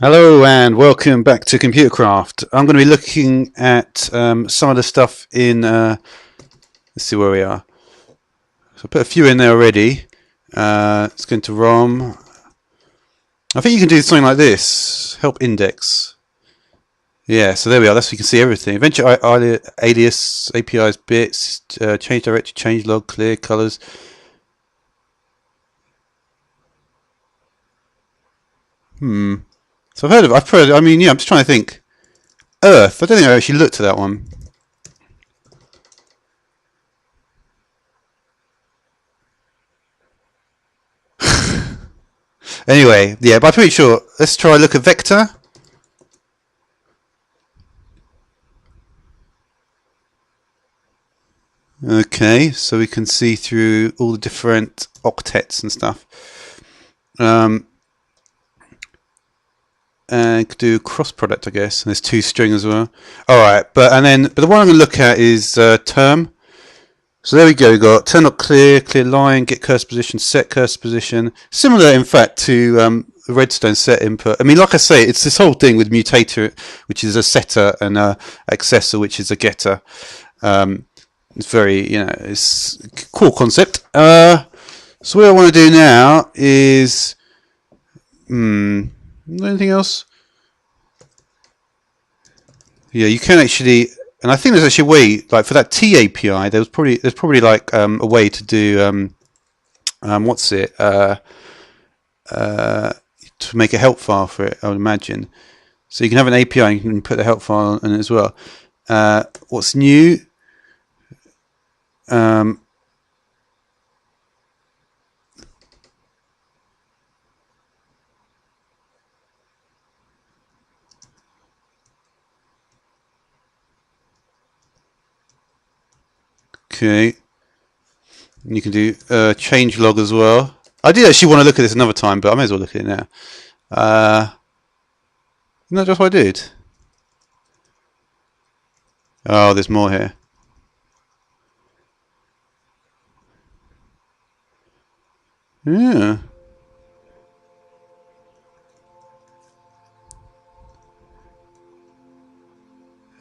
Hello and welcome back to ComputerCraft. I'm going to be looking at some of the stuff in, let's see where we are. So I put a few in there already. Let's go into ROM. I think you can do something like this, help index. Yeah, so there we are, that's so you can see everything. Eventually alias, APIs, bits, change directory, change log, clear, colors. So I've heard, I mean, yeah, I'm just trying to think. Earth, I don't think I actually looked at that one. Anyway, yeah, but I'm pretty sure. Let's try look at vector. Okay, so we can see through all the different octets and stuff. And could do cross product, I guess. And there's two string as well. All right, but the one I'm going to look at is term. So there we go. We've got turn.clear, clear line, get cursor position, set cursor position. Similar, in fact, to redstone set input. I mean, like I say, it's this whole thing with mutator, which is a setter, and accessor, which is a getter. It's very, it's a cool concept. So what I want to do now is, anything else? Yeah, you can actually, and I think there's actually a way, like for that T API, there's probably like a way to do, what's it, to make a help file for it, I would imagine. So you can have an API and you can put the help file in it as well. What's new? Okay. You can do change log as well. I did actually want to look at this another time, but I may as well look at it now. Isn't that just what I did? Oh, there's more here. Yeah.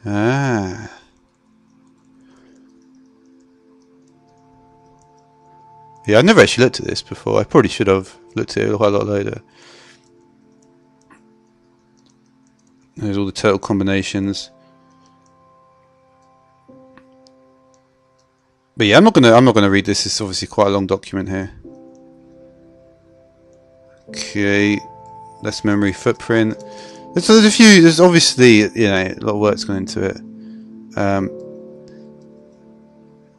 Ah. Yeah, I've never actually looked at this before. I probably should have looked at it quite a lot later. There's all the turtle combinations. But yeah, I'm not gonna read this. It's obviously quite a long document here. Okay, less memory footprint. So there's a few. There's obviously a lot of work's gone into it.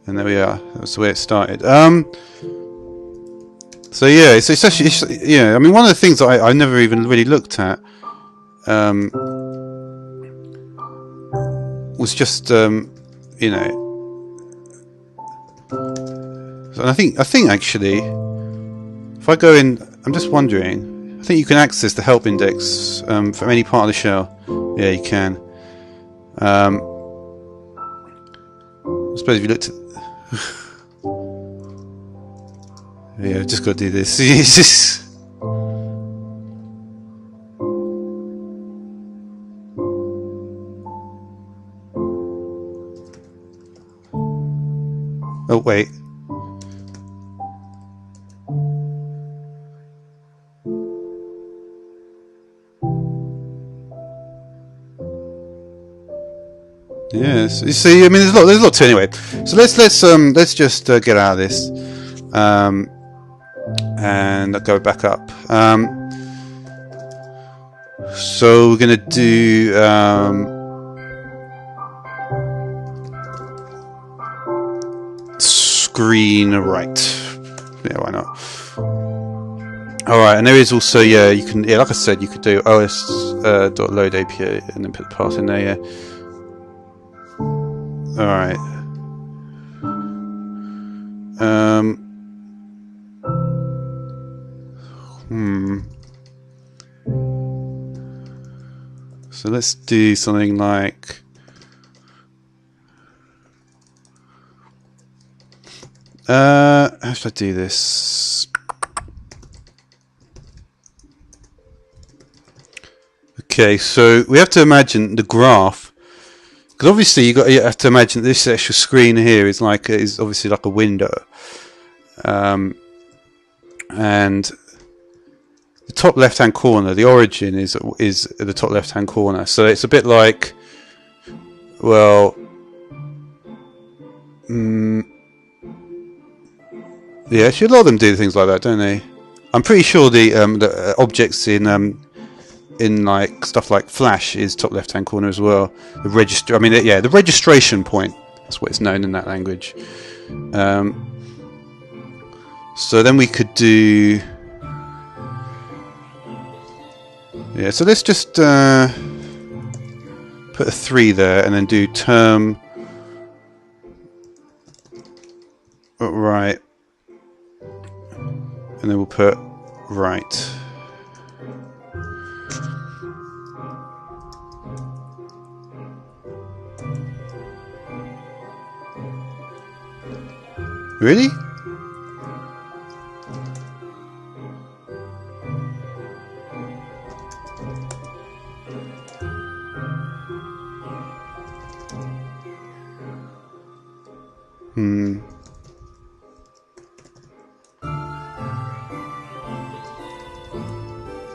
And there we are. That's the way it started. So yeah, it's actually I mean, one of the things that I never even really looked at was just and I think actually, if I go in, I'm just wondering. I think you can access the help index from any part of the shell. Yeah, you can. I suppose if you looked at yeah, just got to do this. It's just... Oh, wait. Yes. You see, I mean, there's a lot to it anyway. So let's just get out of this. And I'll go back up. So we're gonna do screen right. Yeah, why not? Alright, and there is also, yeah, you can, yeah, like I said, you could do os.load API and then put the path in there, yeah. Alright. So let's do something like how should I do this? Okay, so we have to imagine the graph, because obviously you have to imagine this actual screen here is obviously like a window, and the top left-hand corner, the origin is at the top left-hand corner. So it's a bit like, well, yeah, actually a lot of them do things like that, don't they? I'm pretty sure the objects in like stuff like Flash is top left-hand corner as well. The register, I mean, yeah, the registration point. That's what it's known in that language. So then we could do, yeah. So let's just put a 3 there, and then do term right, and then we'll put right. Really?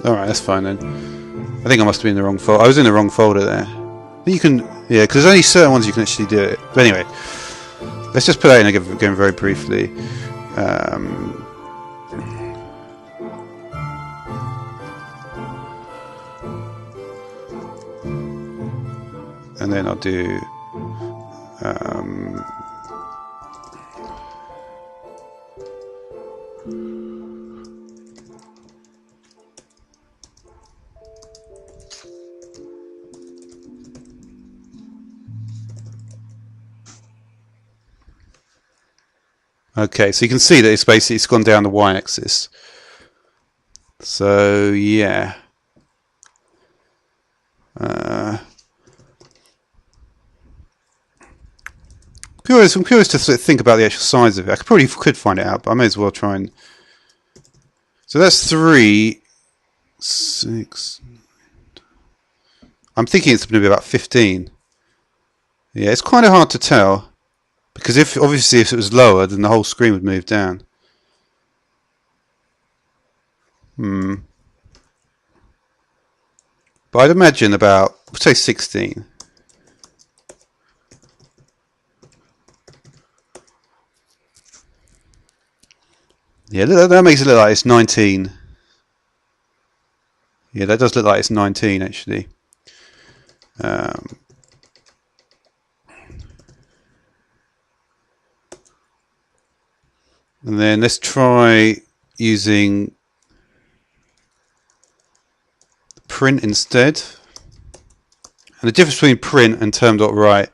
Alright, that's fine then. I think I must have been in the wrong folder. I was in the wrong folder there. You can, yeah, because there's only certain ones you can actually do it. But anyway, let's just put that in again very briefly. And then I'll do okay, so you can see that it's gone down the y-axis. So yeah. I'm curious to think about the actual size of it. I probably could find it out, but I may as well try and. So that's 3, 6. I'm thinking it's going to be about 15. Yeah, it's kind of hard to tell, because obviously if it was lower, then the whole screen would move down. But I'd imagine about, say, 16. Yeah, that makes it look like it's 19. Yeah, that does look like it's 19 actually. And then let's try using print instead. And the difference between print and term.write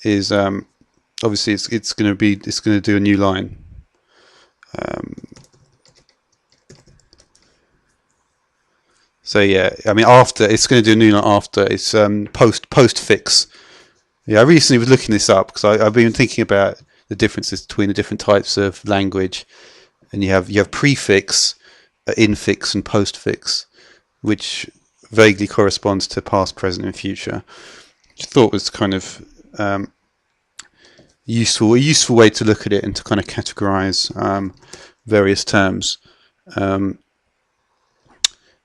is obviously it's going to do a new line. So yeah, I mean it's going to do a new line after. It's postfix. Yeah, I recently was looking this up because I've been thinking about the differences between the different types of language, and you have prefix, infix, and postfix, which vaguely corresponds to past, present, and future. Which I thought was kind of a useful way to look at it and to kind of categorize various terms.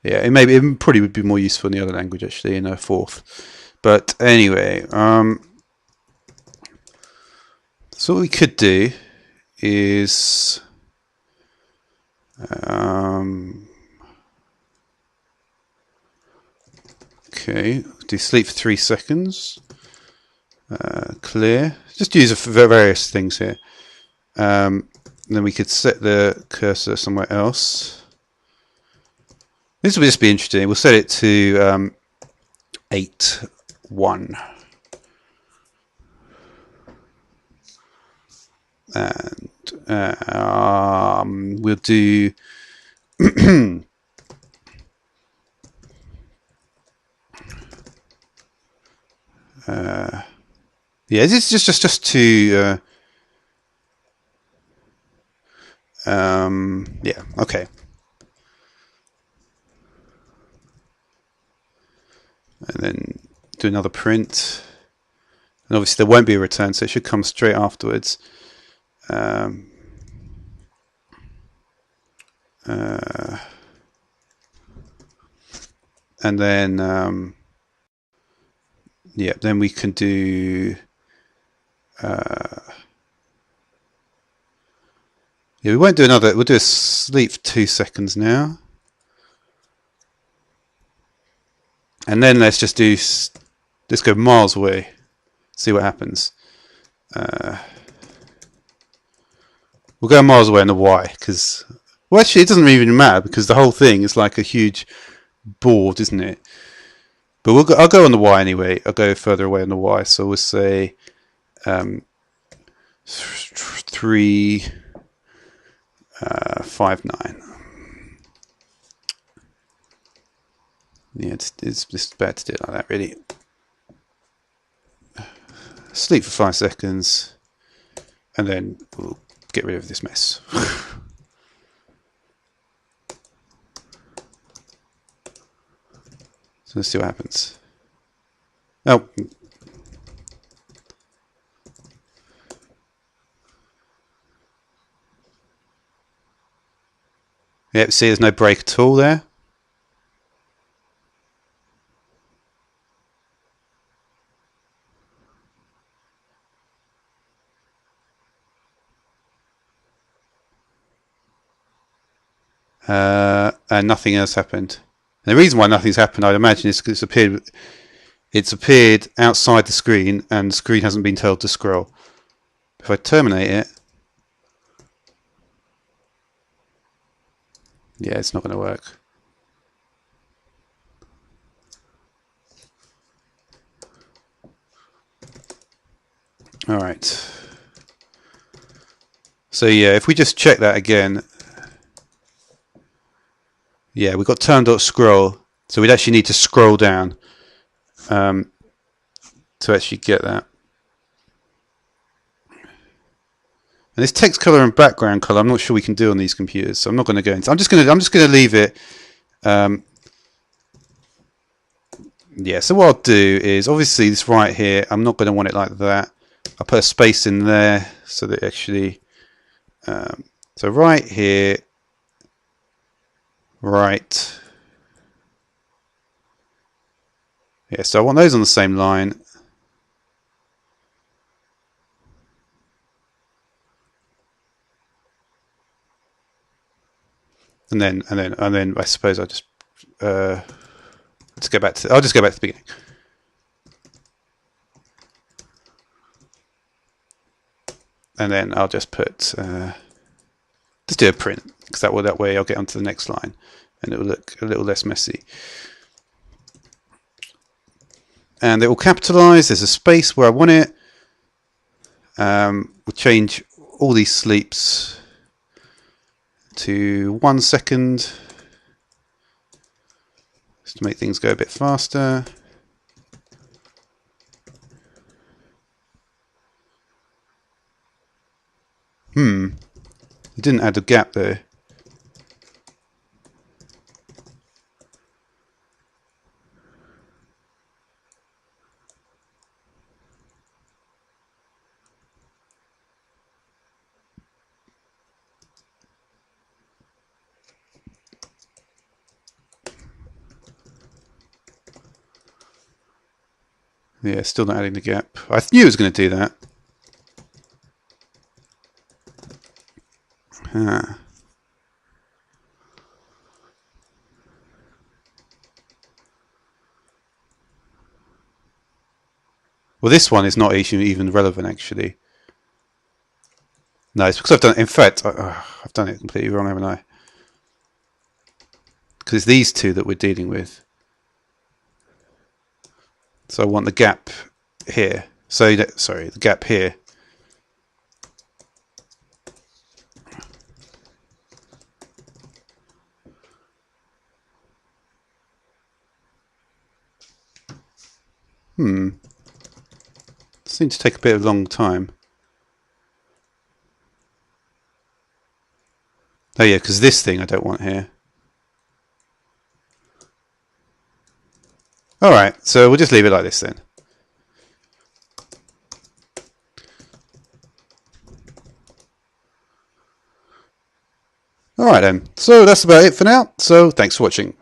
Yeah, it probably would be more useful in the other language actually in a fourth. But anyway, so what we could do is okay, do sleep for 3 seconds. Clear. Just use various things here. Then we could set the cursor somewhere else. This will just be interesting. We'll set it to 8, 1. And we'll do yeah, this is just to yeah, okay. and then do another print. And obviously there won't be a return, so it should come straight afterwards. And then yeah, then we can do yeah, we won't do another, we'll do a sleep for 2 seconds now. And then let's just do, let's go miles away, see what happens. We'll go miles away on the Y, because, well actually it doesn't even matter, because the whole thing is like a huge board, isn't it? But I'll go on the Y anyway, I'll go further away on the Y, so we'll say 359. Yeah, it's better to do it like that, really. Sleep for 5 seconds, and then we'll get rid of this mess. So let's see what happens. Oh. Yep, see there's no break at all there. And nothing else happened. And the reason why nothing's happened, I'd imagine, is because it's appeared outside the screen, and the screen hasn't been told to scroll. If I terminate it, yeah, it's not going to work. All right. So yeah, if we just check that again, yeah, we've got term.scroll, so we'd actually need to scroll down to actually get that. And this text color and background color, I'm not sure we can do on these computers, so I'm not going to go into. I'm just going to leave it. Yeah. So what I'll do is, obviously this right here, I'm not going to want it like that. I'll put a space in there so that actually. So right here, right. Yeah. So I want those on the same line. And then I suppose I'll just let's go back to. I'll just go back to the beginning. And then I'll just put just do a print, because that way I'll get onto the next line, and it will look a little less messy. And it will capitalize. There's a space where I want it. We'll change all these sleeps to 1 second, just to make things go a bit faster. It didn't add a gap there. Yeah, still not adding the gap. I knew it was going to do that. Well, this one is not even relevant, actually. No, it's because I've done it. In fact, I've done it completely wrong, haven't I? Because it's these two that we're dealing with. So I want the gap here. So sorry, the gap here. Seems to take a bit of a long time. Oh yeah, because this thing I don't want here. Alright, so we'll just leave it like this then. Alright then, so that's about it for now, so thanks for watching.